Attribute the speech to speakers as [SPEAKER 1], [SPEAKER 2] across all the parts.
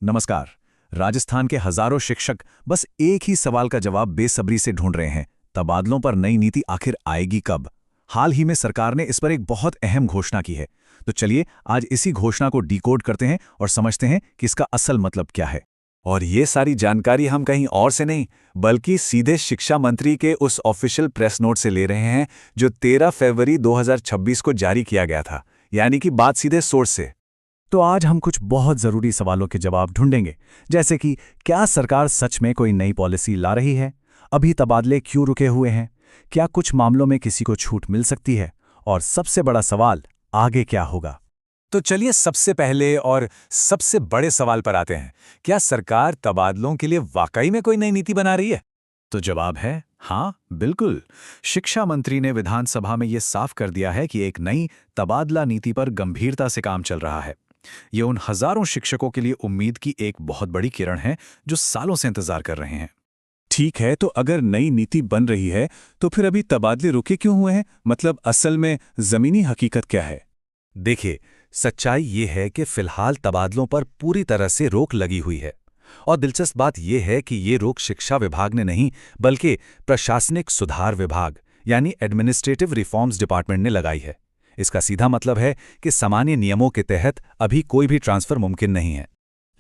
[SPEAKER 1] नमस्कार। राजस्थान के हजारों शिक्षक बस एक ही सवाल का जवाब बेसब्री से ढूंढ रहे हैं। तबादलों पर नई नीति आखिर आएगी कब? हाल ही में सरकार ने इस पर एक बहुत अहम घोषणा की है। तो चलिए आज इसी घोषणा को डिकोड करते हैं और समझते हैं कि इसका असल मतलब क्या है। और ये सारी जानकारी हम कहीं और से नहीं बल्कि सीधे शिक्षा मंत्री के उस ऑफिशियल प्रेस नोट से ले रहे हैं जो 13 फरवरी 2026 को जारी किया गया था, यानी कि बात सीधे सोर्स से। तो आज हम कुछ बहुत ज़रूरी सवालों के जवाब ढूंढेंगे, जैसे कि क्या सरकार सच में कोई नई पॉलिसी ला रही है? अभी तबादले क्यों रुके हुए हैं? क्या कुछ मामलों में किसी को छूट मिल सकती है? और सबसे बड़ा सवाल, आगे क्या होगा? तो चलिए सबसे पहले और सबसे बड़े सवाल पर आते हैं। क्या सरकार तबादलों के लिए वाकई में कोई नई नीति बना रही है? तो जवाब है हाँ, बिल्कुल। शिक्षा मंत्री ने विधानसभा में ये साफ कर दिया है कि एक नई तबादला नीति पर गंभीरता से काम चल रहा है। ये उन हजारों शिक्षकों के लिए उम्मीद की एक बहुत बड़ी किरण है जो सालों से इंतजार कर रहे हैं। ठीक है, तो अगर नई नीति बन रही है तो फिर अभी तबादले रुके क्यों हुए हैं? मतलब असल में जमीनी हकीकत क्या है? देखिए, सच्चाई ये है कि फिलहाल तबादलों पर पूरी तरह से रोक लगी हुई है। और दिलचस्प बात यह है कि ये रोक शिक्षा विभाग ने नहीं बल्कि प्रशासनिक सुधार विभाग यानी एडमिनिस्ट्रेटिव रिफॉर्म्स डिपार्टमेंट ने लगाई है। इसका सीधा मतलब है कि सामान्य नियमों के तहत अभी कोई भी ट्रांसफर मुमकिन नहीं है।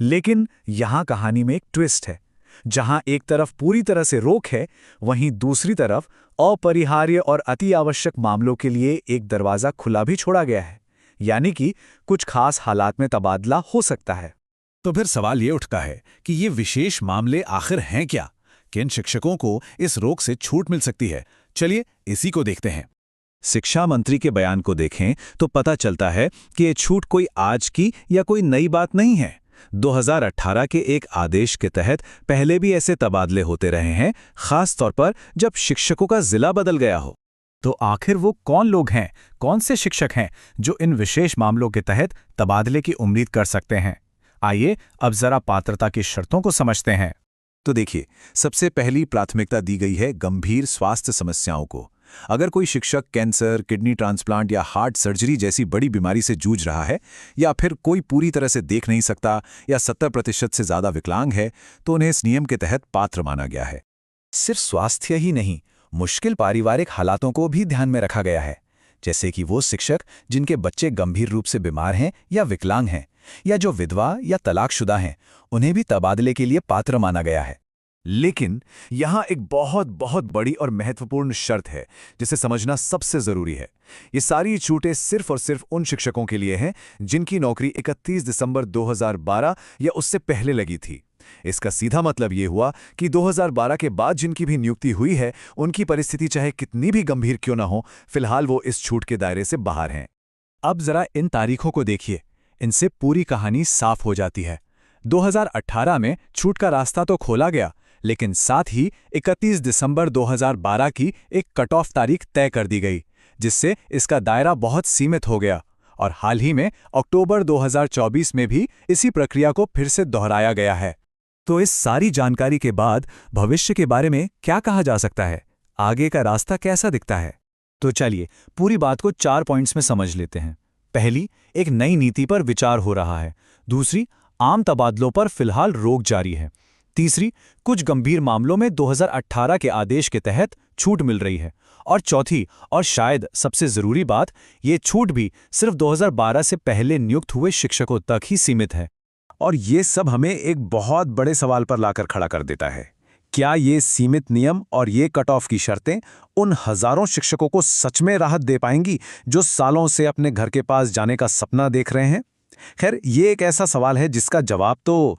[SPEAKER 1] लेकिन यहां कहानी में एक ट्विस्ट है। जहां एक तरफ पूरी तरह से रोक है, वहीं दूसरी तरफ अपरिहार्य और अति आवश्यक मामलों के लिए एक दरवाजा खुला भी छोड़ा गया है, यानी कि कुछ खास हालात में तबादला हो सकता है। तो फिर सवाल ये उठता है कि ये विशेष मामले आखिर हैं क्या? किन शिक्षकों को इस रोक से छूट मिल सकती है? चलिए इसी को देखते हैं। शिक्षा मंत्री के बयान को देखें तो पता चलता है कि ये छूट कोई आज की या कोई नई बात नहीं है। 2018 के एक आदेश के तहत पहले भी ऐसे तबादले होते रहे हैं, खास तौर पर जब शिक्षकों का जिला बदल गया हो। तो आखिर वो कौन लोग हैं, कौन से शिक्षक हैं जो इन विशेष मामलों के तहत तबादले की उम्मीद कर सकते हैं? आइए अब जरा पात्रता की शर्तों को समझते हैं। तो देखिए, सबसे पहली प्राथमिकता दी गई है गंभीर स्वास्थ्य समस्याओं को। अगर कोई शिक्षक कैंसर, किडनी ट्रांसप्लांट या हार्ट सर्जरी जैसी बड़ी बीमारी से जूझ रहा है, या फिर कोई पूरी तरह से देख नहीं सकता या 70% से ज्यादा विकलांग है, तो उन्हें इस नियम के तहत पात्र माना गया है। सिर्फ स्वास्थ्य ही नहीं, मुश्किल पारिवारिक हालातों को भी ध्यान में रखा गया है, जैसे कि वो शिक्षक जिनके बच्चे गंभीर रूप से बीमार हैं या विकलांग हैं, या जो विधवा या तलाकशुदा हैं, उन्हें भी तबादले के लिए पात्र माना गया है। लेकिन यहां एक बहुत बहुत बड़ी और महत्वपूर्ण शर्त है जिसे समझना सबसे जरूरी है। ये सारी छूटें सिर्फ और सिर्फ उन शिक्षकों के लिए हैं जिनकी नौकरी 31 दिसंबर 2012 या उससे पहले लगी थी। इसका सीधा मतलब ये हुआ कि 2012 के बाद जिनकी भी नियुक्ति हुई है, उनकी परिस्थिति चाहे कितनी भी गंभीर क्यों ना हो, फिलहाल वो इस छूट के दायरे से बाहर हैं। अब जरा इन तारीखों को देखिए, इनसे पूरी कहानी साफ हो जाती है। 2018 में छूट का रास्ता तो खोला गया, लेकिन साथ ही 31 दिसंबर 2012 की एक कट ऑफ तारीख तय कर दी गई, जिससे इसका दायरा बहुत सीमित हो गया। और हाल ही में अक्टूबर 2024 में भी इसी प्रक्रिया को फिर से दोहराया गया है। तो इस सारी जानकारी के बाद भविष्य के बारे में क्या कहा जा सकता है? आगे का रास्ता कैसा दिखता है? तो चलिए पूरी बात को 4 पॉइंट्स में समझ लेते हैं। पहली, एक नई नीति पर विचार हो रहा है। दूसरी, आम तबादलों पर फिलहाल रोक जारी है। तीसरी, कुछ गंभीर मामलों में 2018 के आदेश के तहत छूट मिल रही है। और चौथी और शायद सबसे जरूरी बात, ये छूट भी सिर्फ 2012 से पहले नियुक्त हुए शिक्षकों तक ही सीमित है। और ये सब हमें एक बहुत बड़े सवाल पर लाकर खड़ा कर देता है। क्या ये सीमित नियम और ये कट ऑफ की शर्तें उन हजारों शिक्षकों को सच में राहत दे पाएंगी जो सालों से अपने घर के पास जाने का सपना देख रहे हैं? खैर, ये एक ऐसा सवाल है जिसका जवाब तो